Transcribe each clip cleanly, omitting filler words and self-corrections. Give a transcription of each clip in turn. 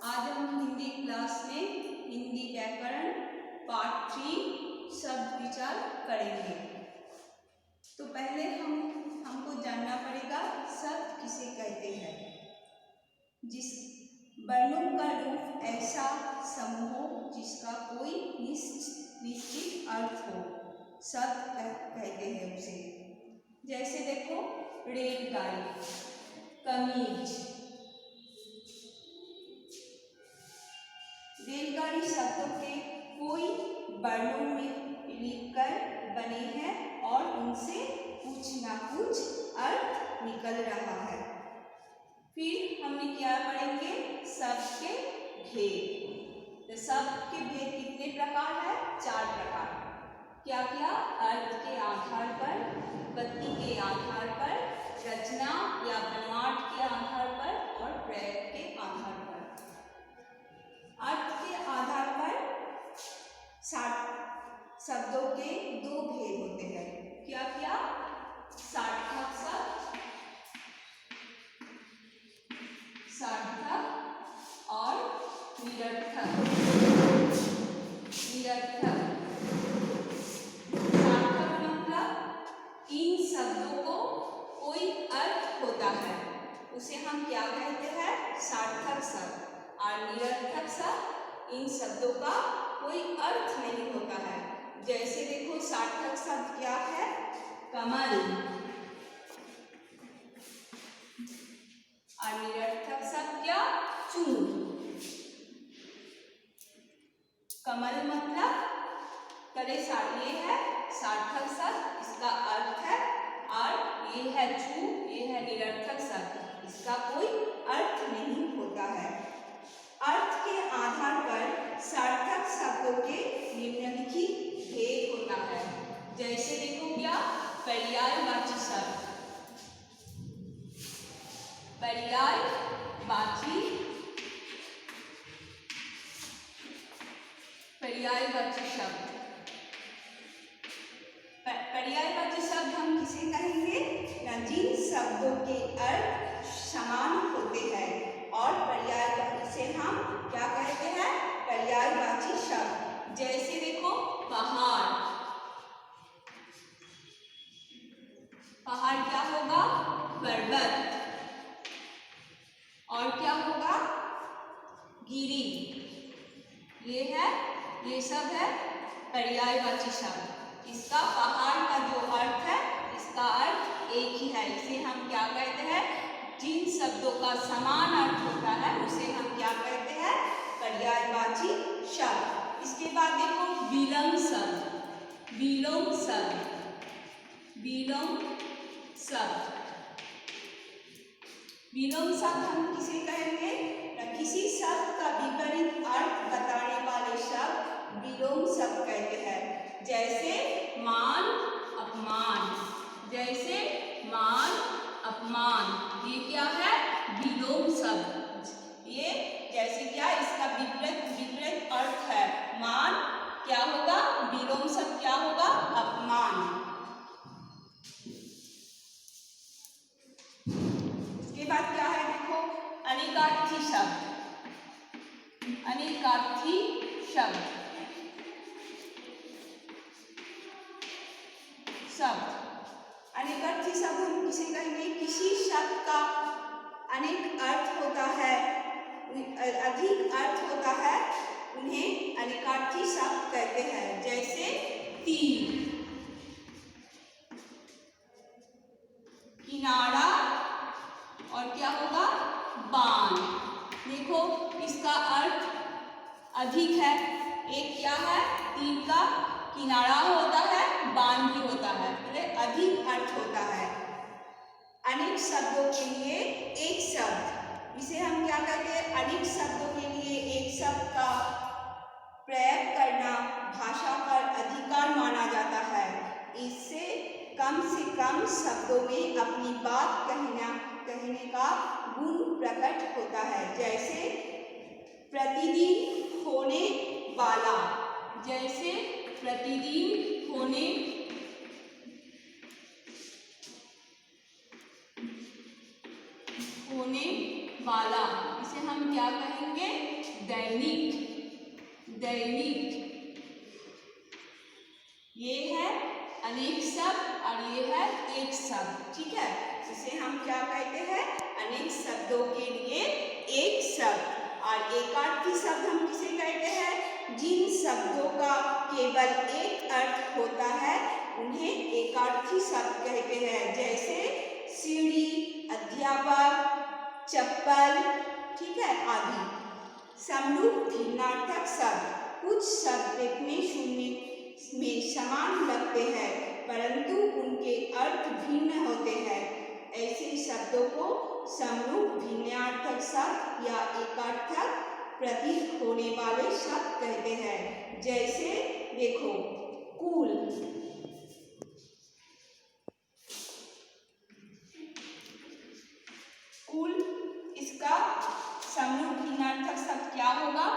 आज हम हिंदी क्लास में हिंदी व्याकरण पार्ट 3 शब्द विचार करेंगे। तो पहले हमको जानना पड़ेगा शब्द किसे कहते हैं। जिस वर्णों का रूप ऐसा समूह हो जिसका कोई निश्चित अर्थ हो, शब्द कहते हैं उसे। जैसे देखो, रेलगाड़ी, कमीज। रेलगाड़ी शब्दों के कोई वर्णों में लिखकर बने हैं और उनसे कुछ ना कुछ अर्थ निकल रहा है। फिर हमने क्या पढ़ेंगे, शब्द के भेद। तो शब्द के भेद कितने प्रकार है? 4 प्रकार। क्या क्या? अर्थ के आधार पर, उत्पत्ति के आधार पर, रचना या बनवाट के आधार पर और प्रयोग के आधार पर। अर्थ के आधार पर शब्दों के 2 भेद होते हैं। क्या क्या? सार्थक शब्द, सार्थक और निरर्थक। सार्थक मतलब इन शब्दों को कोई अर्थ होता है, उसे हम क्या कहते हैं? सार्थक शब्द। और निरर्थक शब्द, इन शब्दों का कोई अर्थ नहीं होता है। जैसे देखो, सार्थक शब्द क्या है? कमल। और निरर्थक शब्द क्या? चूल। कमल मतलब ये है सार्थक शब्द, इसका अर्थ है, और ये है चूल, ये है निरर्थक शब्द, इसका कोई अर्थ नहीं होता है। अर्थ के आधार पर सार्थक शब्दों के निम्नलिखित भेद होता है। जैसे देखो, क्या? पर्यायवाची शब्द, पर्यायवाची शब्द। पर्यायवाची शब्द हम किसे कहेंगे? जिन शब्दों के अर्थ समान होते हैं और पर्यायवाची से हम क्या कहते हैं? पर्यायवाची शब्द। जैसे देखो, पहाड़। पहाड़ क्या होगा? पर्वत। और क्या होगा? गिरी। ये सब है पर्यायवाची शब्द। इसका पहाड़ का जो अर्थ है, इसका अर्थ एक ही है। इसे हम क्या कहते हैं? जिन शब्दों का समान अर्थ होता है उसे हम क्या कहते हैं? पर्यायवाची शब्द। इसके बाद देखो, विलोम शब्द। विलोम शब्द, विलोम शब्द। विलोम शब्द हम किसे कहेंगे? किसी शब्द का विपरीत अर्थ बताने वाले शब्द विलोम शब्द कहते हैं। जैसे मान, अपमान। जैसे मान, अपमान, ये क्या है? विलोम शब्द। ये जैसे क्या? इसका विपरीत अर्थ है मान, क्या होगा? विलोम शब्द क्या होगा? अपमान। इसके बाद क्या है? देखो, अनेकार्थी शब्द। अनेकार्थी शब्द अनेकार्थी शब्द हम किसे कहेंगे? किसी शब्द का अनेक अर्थ होता है, अधिक अर्थ होता है, उन्हें अनेकार्थी शब्द कहते हैं। जैसे तीर, किनारा और क्या होगा? बाण। देखो, इसका अर्थ अधिक है। एक क्या है? तीर का किनारा होता है, बाण भी होता है, अधिक अर्थ होता है। अनेक शब्दों के लिए एक शब्द, इसे हम क्या कहते हैं? अनेक शब्दों के लिए एक शब्द का प्रयोग करना भाषा पर अधिकार माना जाता है। इससे कम शब्दों में अपनी बात कहने का गुण प्रकट होता है। जैसे प्रतिदिन होने वाला। जैसे प्रतिदिन होने वाला, इसे इसे हम क्या कहेंगे? दैनिक। दैनिक। ये है अनेक शब्द और ये है एक शब्द, ठीक है। इसे हम क्या कहते हैं? अनेक शब्दों के लिए एक शब्द। और एकार्थी शब्द हम किसे कहते हैं? जिन शब्दों का केवल एक अर्थ होता है उन्हें एकार्थी शब्द कहते हैं। जैसे सीढ़ी, अध्यापक, चप्पल, ठीक है, आदि। समरूप भिन्नार्थक शब्द। कुछ शब्द देखने सुनने में समान लगते हैं परंतु उनके अर्थ भिन्न होते हैं। ऐसे शब्दों को समरूप भिन्नार्थक शब्द या एकार्थक प्रतीक होने वाले शब्द कहते हैं। जैसे देखो, कूल, कूल, इसका समरूप भिन्नार्थक शब्द क्या होगा?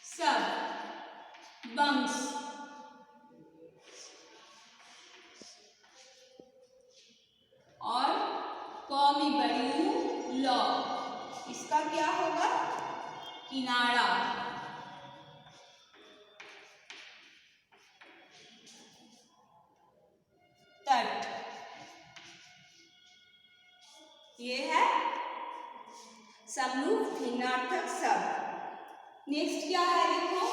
सब, बंश। और क में बड़ी ऊ, ल, इसका क्या होगा? किनारा। तट। ये है समरूप भिन्नार्थक शब्द। नेक्स्ट क्या है? देखो,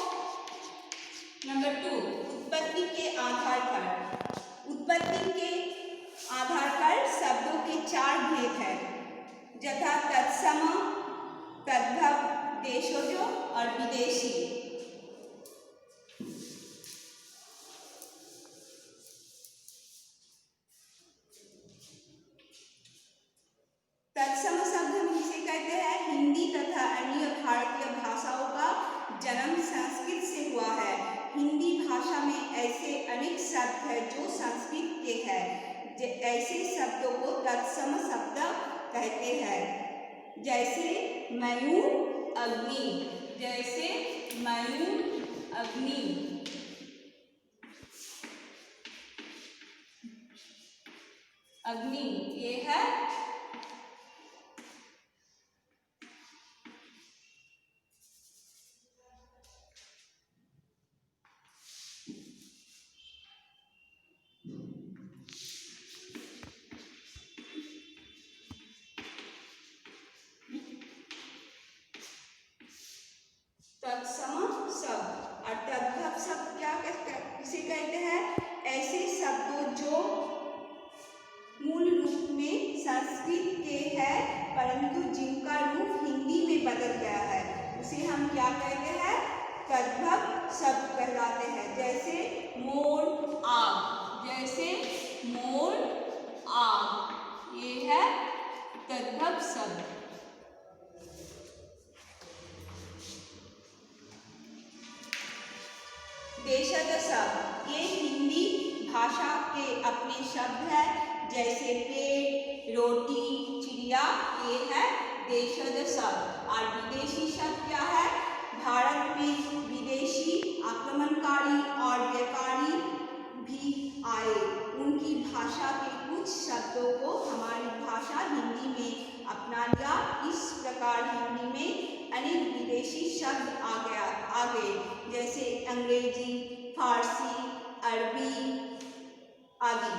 नंबर 2, उत्पत्ति के आधार पर। उत्पत्ति के आधार पर शब्दों के 4 भेद हैं, यथा तत्सम, तद्भव, देशज और विदेशी। तत्सम शब्द हम किसे कहते हैं? हिंदी तथा अन्य भारतीय भाषाओं का जन्म संस्कृत से हुआ है। हिंदी भाषा में ऐसे अनेक शब्द हैं जो संस्कृत के हैं। ऐसे शब्दों को तत्सम शब्द कहते हैं। जैसे मयूर, अग्नि। जैसे मयूर, अग्नि। अग्नि ये है तत्सम शब्द। और तद्भव शब्द क्या किसे कहते हैं? ऐसे शब्दों जो मूल रूप में संस्कृत के हैं परंतु जिनका रूप हिंदी में बदल गया है उसे हम क्या कहते हैं? तद्भव शब्द कहलाते हैं। जैसे मोर, आग। जैसे मोर, आग, ये है तद्भव शब्द। देशज शब्द, ये हिंदी भाषा के अपने शब्द हैं। जैसे पेड़, रोटी, चिड़िया, ये है देशज शब्द। और विदेशी शब्द क्या है? भारत में विदेशी आक्रमणकारी और व्यापारी भी आए। उनकी भाषा के कुछ शब्दों को हमारी भाषा हिंदी में अपना लिया। इस प्रकार हिंदी में अनेक विदेशी शब्द आ गए जैसे अंग्रेजी, फारसी, अरबी आदि।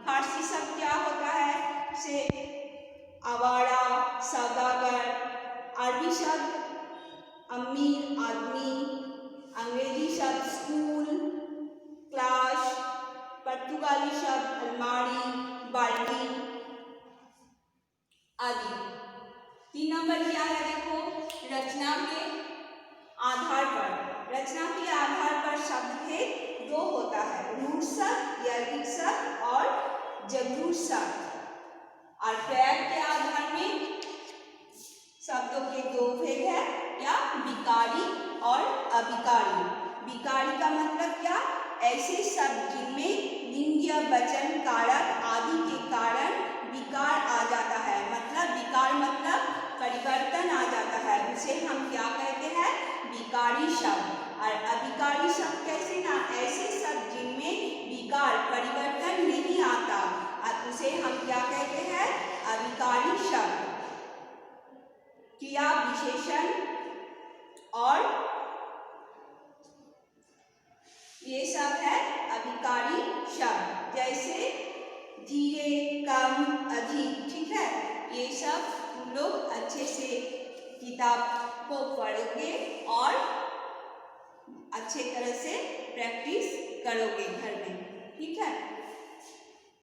फारसी शब्द क्या होता है? से आवारा, सौदागर। अरबी शब्द अमीर, आदमी। अंग्रेजी शब्द स्कूल, क्लास। पुर्तगाली शब्द अलमारी, बाल्टी आदि। 3 नंबर क्या है? देखो, रचना के आधार पर। रचना के आधार पर शब्द भेद 2 होता है, रूढ़ शब्द, यौगिक शब्द और जगरूढ़ शब्द। और प्रयोग के आधार में शब्दों के 2 भेद है, क्या? विकारी और अविकारी। विकारी का मतलब क्या? ऐसे शब्द जिनमें लिंग, वचन, कारक आदि के कारण विकार आ जाता है। मतलब विकार मतलब परिवर्तन आ जाता है, उसे हम क्या कहते हैं? विकारी शब्द। और अविकारी शब्द कैसे ना? ऐसे शब्द जिनमें विकार परिवर्तन नहीं आता, उसे हम क्या कहते हैं? अविकारी शब्द। क्रिया विशेषण और ये सब है अभिकारी शब्द, जैसे धीरे, कम, अधिक, ठीक है। ये सब तुम लोग अच्छे से किताब को पढ़ोगे और अच्छे तरह से प्रैक्टिस करोगे घर में, ठीक है।